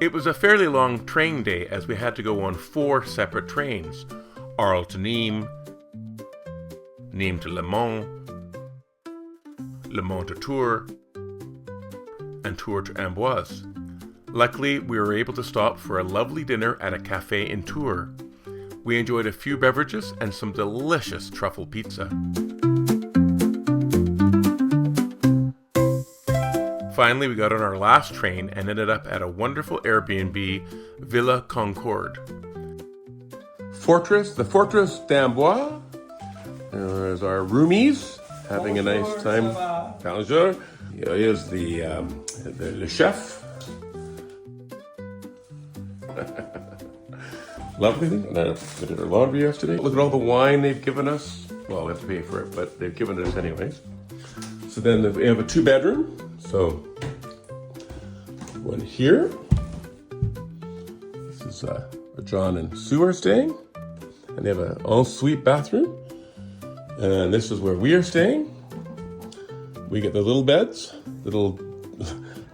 It was a fairly long train day as we had to go on 4 separate trains. Arles to Nîmes, Nîmes to Le Mans, Le Mans to Tours, and Tours to Amboise. Luckily, we were able to stop for a lovely dinner at a cafe in Tours. We enjoyed a few beverages and some delicious truffle pizza. Finally, we got on our last train and ended up at a wonderful Airbnb, Villa Concorde. The Fortress d'Amboise. There's our roomies having a nice time. Bonjour. Here's the chef. Lovely. We did our laundry yesterday. Look at all the wine they've given us. Well, we have to pay for it, but they've given it us anyways. So then we have a 2-bedroom. So one here. This is where John and Sue are staying. And they have an ensuite bathroom. And this is where we are staying. We get the little beds, little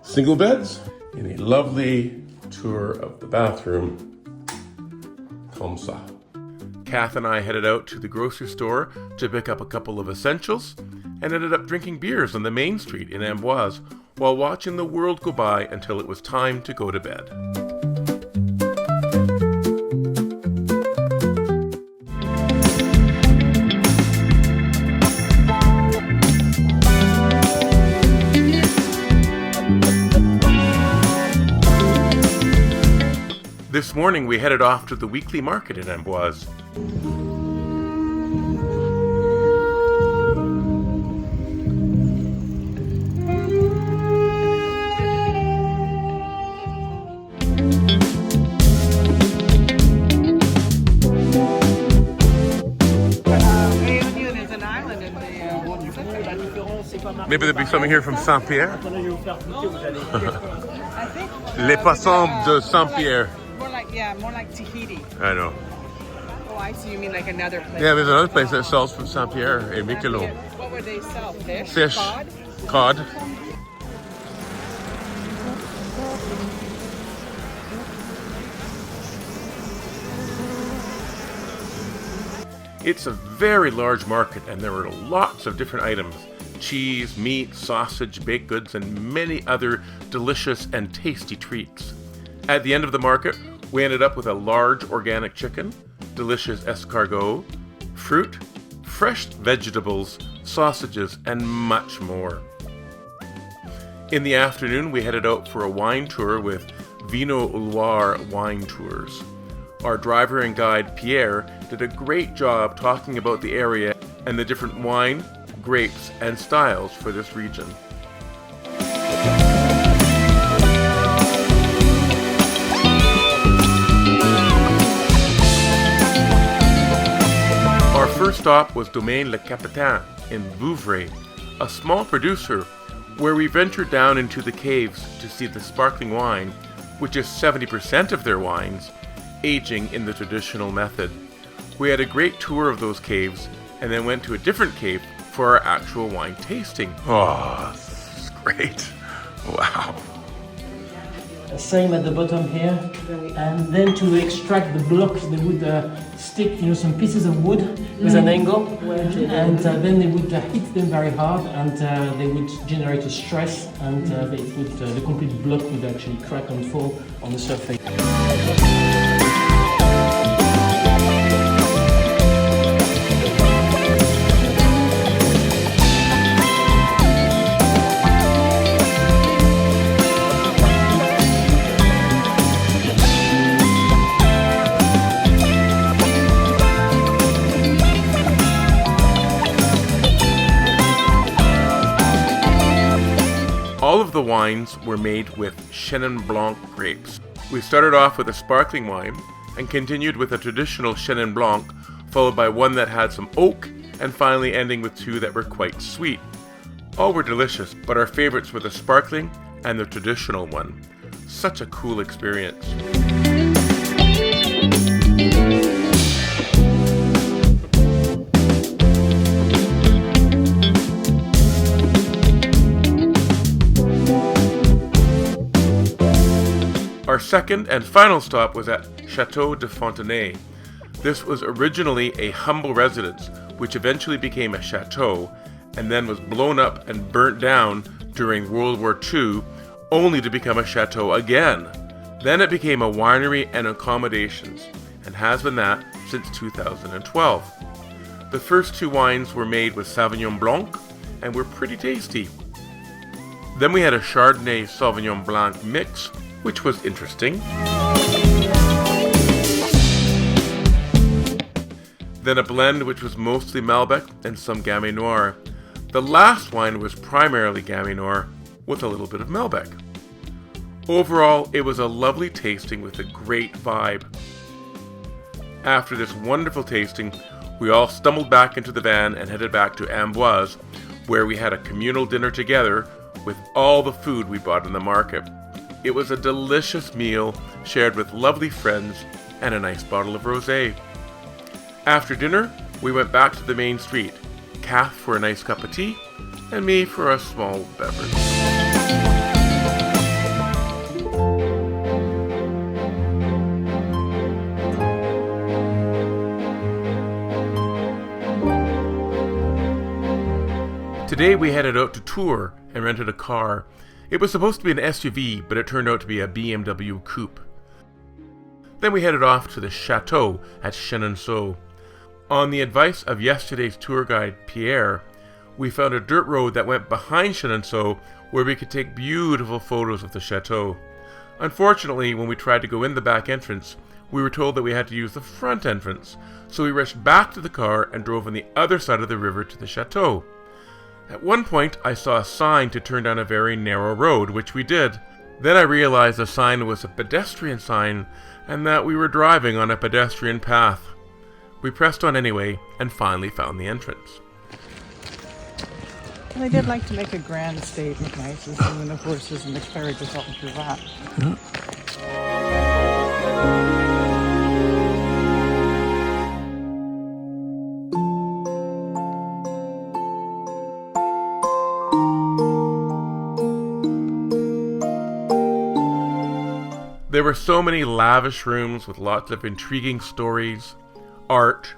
single beds, and a lovely tour of the bathroom. Comme ça. Kath and I headed out to the grocery store to pick up a couple of essentials and ended up drinking beers on the main street in Amboise while watching the world go by until it was time to go to bed. This morning we headed off to the weekly market in Amboise. Maybe there'll be something here from Saint-Pierre. Les poissons de Saint-Pierre. More like Tahiti. I know. Oh, I see. You mean like another place? Yeah, there's another place that sells from Saint-Pierre et Miquelon. What would they sell? Fish? Fish. Cod? Cod. It's a very large market and there are lots of different items. Cheese, meat, sausage, baked goods, and many other delicious and tasty treats. At the end of the market, we ended up with a large organic chicken, delicious escargot, fruit, fresh vegetables, sausages, and much more. In the afternoon, we headed out for a wine tour with Vino Loire Wine Tours. Our driver and guide, Pierre, did a great job talking about the area and the different wine, grapes, and styles for this region. Our first stop was Domaine Le Capitaine in Vouvray, a small producer where we ventured down into the caves to see the sparkling wine, which is 70% of their wines, aging in the traditional method. We had a great tour of those caves and then went to a different cave for our actual wine tasting. Oh, this is great. Wow. Same at the bottom here, and then to extract the blocks they would stick some pieces of wood with an angle, and then they would hit them very hard, and they would generate a stress, and the complete block would actually crack and fall on the surface. All of the wines were made with Chenin Blanc grapes. We started off with a sparkling wine and continued with a traditional Chenin Blanc, followed by one that had some oak, and finally ending with 2 that were quite sweet. All were delicious, but our favorites were the sparkling and the traditional one. Such a cool experience. Our second and final stop was at Châteaux de Fontenay. This was originally a humble residence, which eventually became a chateau, and then was blown up and burnt down during World War II, only to become a chateau again. Then it became a winery and accommodations, and has been that since 2012. The first two wines were made with Sauvignon Blanc, and were pretty tasty. Then we had a Chardonnay Sauvignon Blanc mix, which was interesting. Then a blend which was mostly Malbec and some Gamay Noir. The last wine was primarily Gamay Noir with a little bit of Malbec. Overall, it was a lovely tasting with a great vibe. After this wonderful tasting, we all stumbled back into the van and headed back to Amboise, where we had a communal dinner together with all the food we bought in the market. It was a delicious meal shared with lovely friends and a nice bottle of rosé. After dinner, we went back to the main street, Kath for a nice cup of tea, and me for a small beverage. Today we headed out to Tours and rented a car. It was supposed to be an SUV, but it turned out to be a BMW coupe. Then we headed off to the Châteaux at Chenonceau. On the advice of yesterday's tour guide, Pierre, we found a dirt road that went behind Chenonceau where we could take beautiful photos of the chateau. Unfortunately, when we tried to go in the back entrance, we were told that we had to use the front entrance, so we rushed back to the car and drove on the other side of the river to the chateau. At one point, I saw a sign to turn down a very narrow road, which we did. Then I realized the sign was a pedestrian sign and that we were driving on a pedestrian path. We pressed on anyway and finally found the entrance. They did like to make a grand statement, nice, with some of the horses and the carriages all through that. There were so many lavish rooms with lots of intriguing stories, art.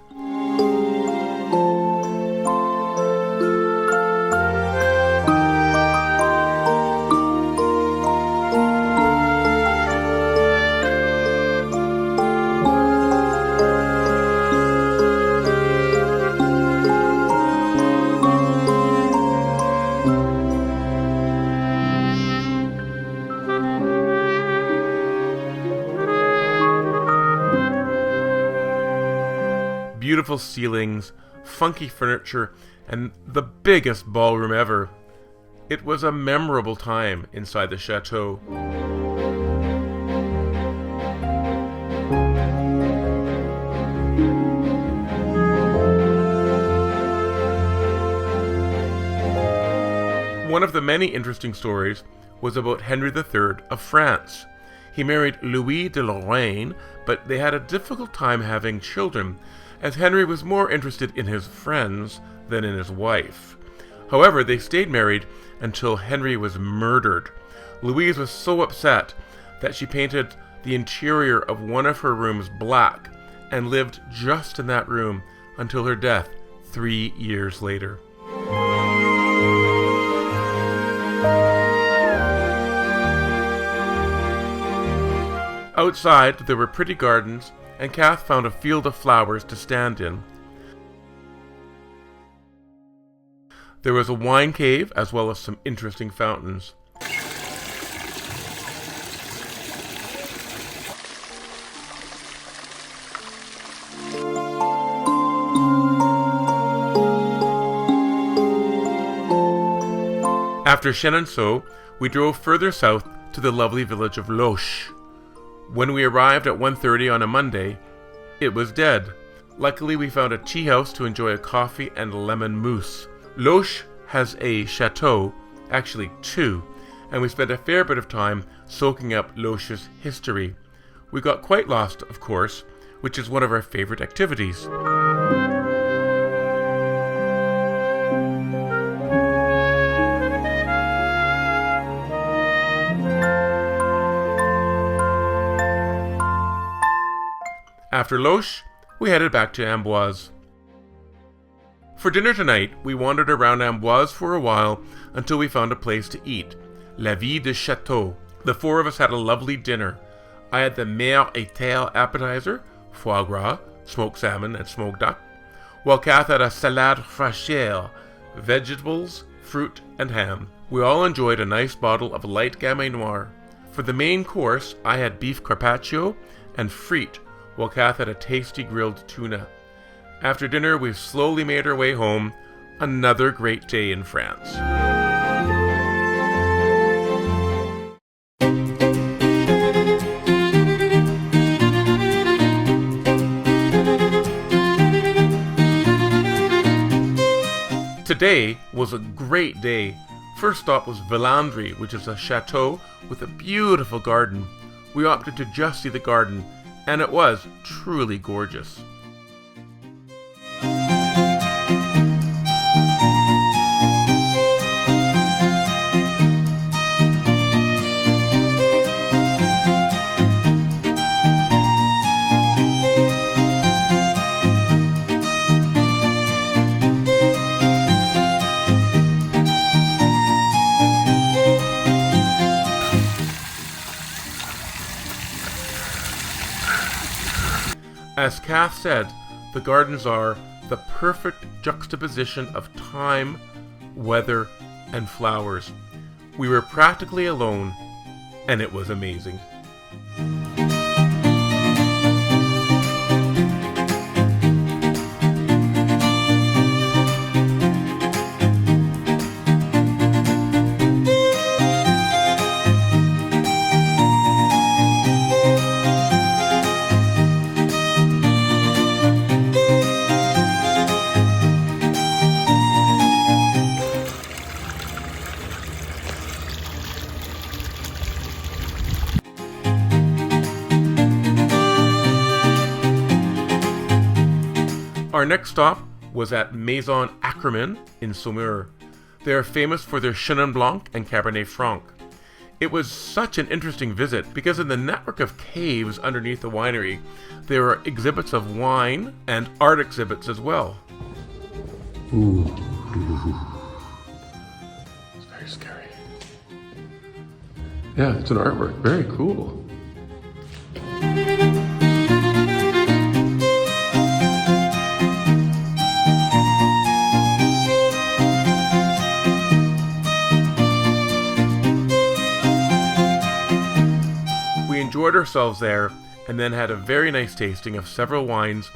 Beautiful ceilings, funky furniture, and the biggest ballroom ever. It was a memorable time inside the chateau. One of the many interesting stories was about Henry III of France. He married Louis de Lorraine, but they had a difficult time having children, as Henry was more interested in his friends than in his wife. However, they stayed married until Henry was murdered. Louise was so upset that she painted the interior of one of her rooms black and lived just in that room until her death 3 years later. Outside, there were pretty gardens, and Kath found a field of flowers to stand in. There was a wine cave, as well as some interesting fountains. After Chenonceau, we drove further south to the lovely village of Loches. When we arrived at 1:30 on a Monday, it was dead. Luckily, we found a tea house to enjoy a coffee and lemon mousse. Loches has a chateau, actually two, and we spent a fair bit of time soaking up Loches' history. We got quite lost, of course, which is one of our favorite activities. After Loche, we headed back to Amboise. For dinner tonight, we wandered around Amboise for a while until we found a place to eat, La Vie de Châteaux. The four of us had a lovely dinner. I had the Mer et Terre appetizer, foie gras, smoked salmon, and smoked duck, while Kath had a salade fraîcheur, vegetables, fruit, and ham. We all enjoyed a nice bottle of light Gamay Noir. For the main course, I had beef carpaccio and frite, while Kath had a tasty grilled tuna. After dinner, we slowly made our way home. Another great day in France. Today was a great day. First stop was Villandry, which is a chateau with a beautiful garden. We opted to just see the garden, and it was truly gorgeous. As Kath said, the gardens are the perfect juxtaposition of time, weather, and flowers. We were practically alone, and it was amazing. Our next stop was at Maison Ackermann in Saumur. They are famous for their Chenin Blanc and Cabernet Franc. It was such an interesting visit because in the network of caves underneath the winery, there are exhibits of wine and art exhibits as well. Ooh. It's very scary. Yeah, it's an artwork. Very cool. We enjoyed ourselves there and then had a very nice tasting of several wines,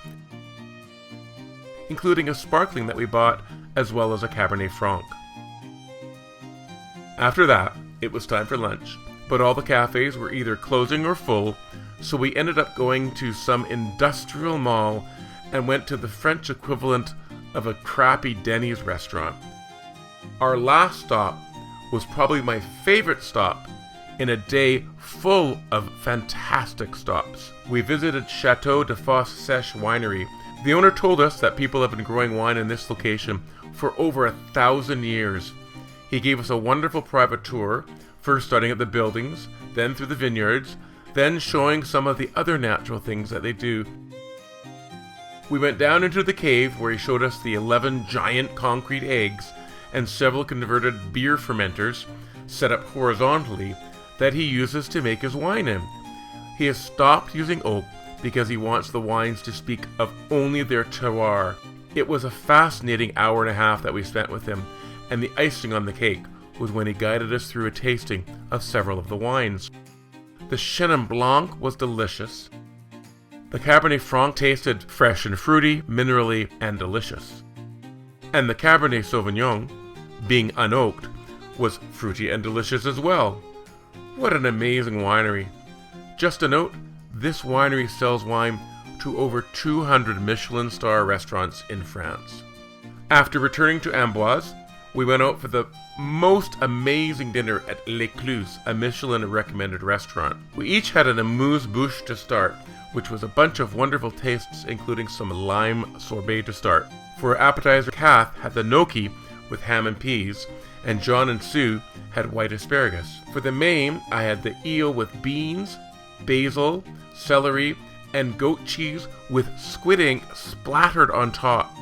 including a sparkling that we bought as well as a Cabernet Franc. After that, it was time for lunch, but all the cafes were either closing or full, so we ended up going to some industrial mall and went to the French equivalent of a crappy Denny's restaurant. Our last stop was probably my favorite stop in a day full of fantastic stops. We visited Châteaux de Fosse Sèche Winery. The owner told us that people have been growing wine in this location for over 1,000 years. He gave us a wonderful private tour, first starting at the buildings, then through the vineyards, then showing some of the other natural things that they do. We went down into the cave where he showed us the 11 giant concrete eggs and several converted beer fermenters set up horizontally that he uses to make his wine in. He has stopped using oak because he wants the wines to speak of only their terroir. It was a fascinating hour and a half that we spent with him, and the icing on the cake was when he guided us through a tasting of several of the wines. The Chenin Blanc was delicious. The Cabernet Franc tasted fresh and fruity, minerally, and delicious. And the Cabernet Sauvignon, being unoaked, was fruity and delicious as well. What an amazing winery. Just a note, this winery sells wine to over 200 Michelin star restaurants in France. After returning to Amboise, we went out for the most amazing dinner at L'Écluse, a Michelin recommended restaurant. We each had an amuse-bouche to start, which was a bunch of wonderful tastes including some lime sorbet to start. For appetizer, Kath had the gnocchi with ham and peas, and John and Sue had white asparagus. For the main, I had the eel with beans, basil, celery, and goat cheese with squid ink splattered on top.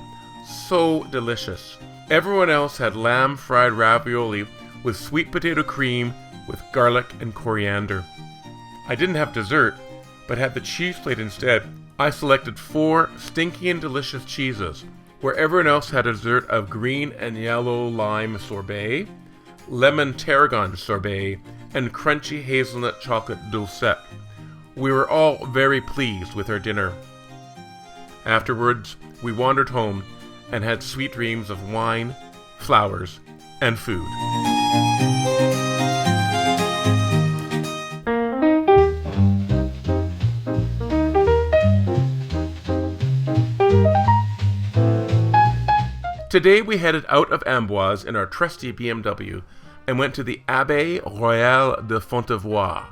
So delicious. Everyone else had lamb fried ravioli with sweet potato cream with garlic and coriander. I didn't have dessert, but had the cheese plate instead. I selected 4 stinky and delicious cheeses, where everyone else had a dessert of green and yellow lime sorbet, lemon tarragon sorbet, and crunchy hazelnut chocolate dulcet. We were all very pleased with our dinner. Afterwards, we wandered home and had sweet dreams of wine, flowers, and food. Today we headed out of Amboise in our trusty BMW and went to the Abbaye Royale de Fontevraud.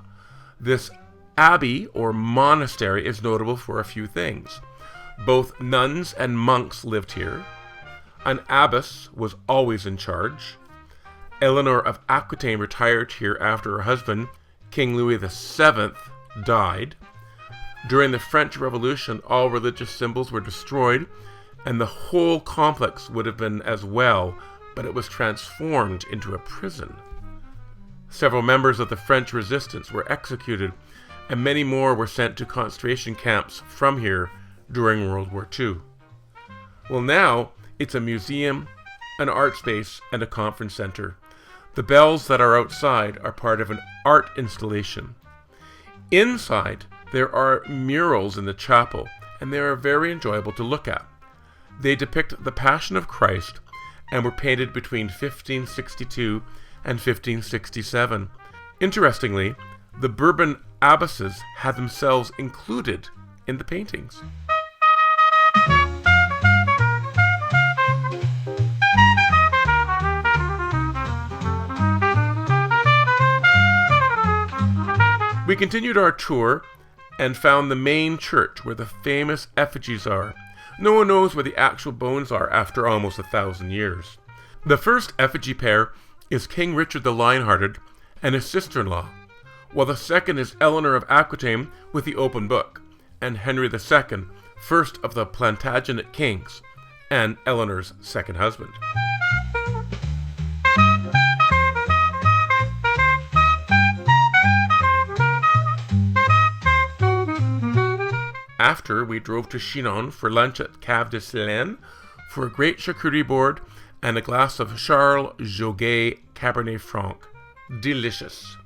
This abbey or monastery is notable for a few things. Both nuns and monks lived here. An abbess was always in charge. Eleanor of Aquitaine retired here after her husband, King Louis VII, died. During the French Revolution, all religious symbols were destroyed, and the whole complex would have been as well, but it was transformed into a prison. Several members of the French resistance were executed, and many more were sent to concentration camps from here during World War II. Well, now it's a museum, an art space, and a conference center. The bells that are outside are part of an art installation. Inside, there are murals in the chapel, and they are very enjoyable to look at. They depict the Passion of Christ and were painted between 1562 and 1567. Interestingly, the Bourbon abbesses had themselves included in the paintings. We continued our tour and found the main church where the famous effigies are. No one knows where the actual bones are after almost 1,000 years. The first effigy pair is King Richard the Lionhearted and his sister-in-law, while the second is Eleanor of Aquitaine with the open book, and Henry II, first of the Plantagenet kings, and Eleanor's second husband. After, we drove to Chinon for lunch at Cave de Silène for a great charcuterie board and a glass of Charles Joguet Cabernet Franc. Delicious.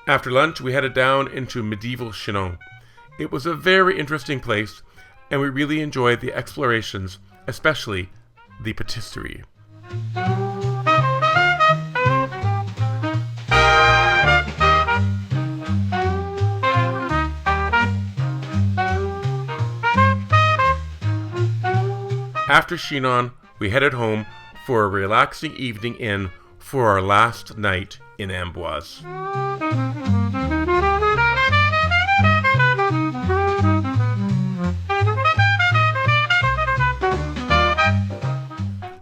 After lunch, we headed down into medieval Chinon. It was a very interesting place, and we really enjoyed the explorations, especially the patisserie. After Chinon, we headed home for a relaxing evening inn for our last night in Amboise.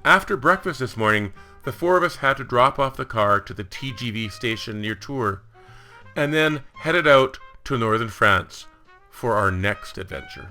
After breakfast this morning, the 4 of us had to drop off the car to the TGV station near Tours, and then headed out to northern France for our next adventure.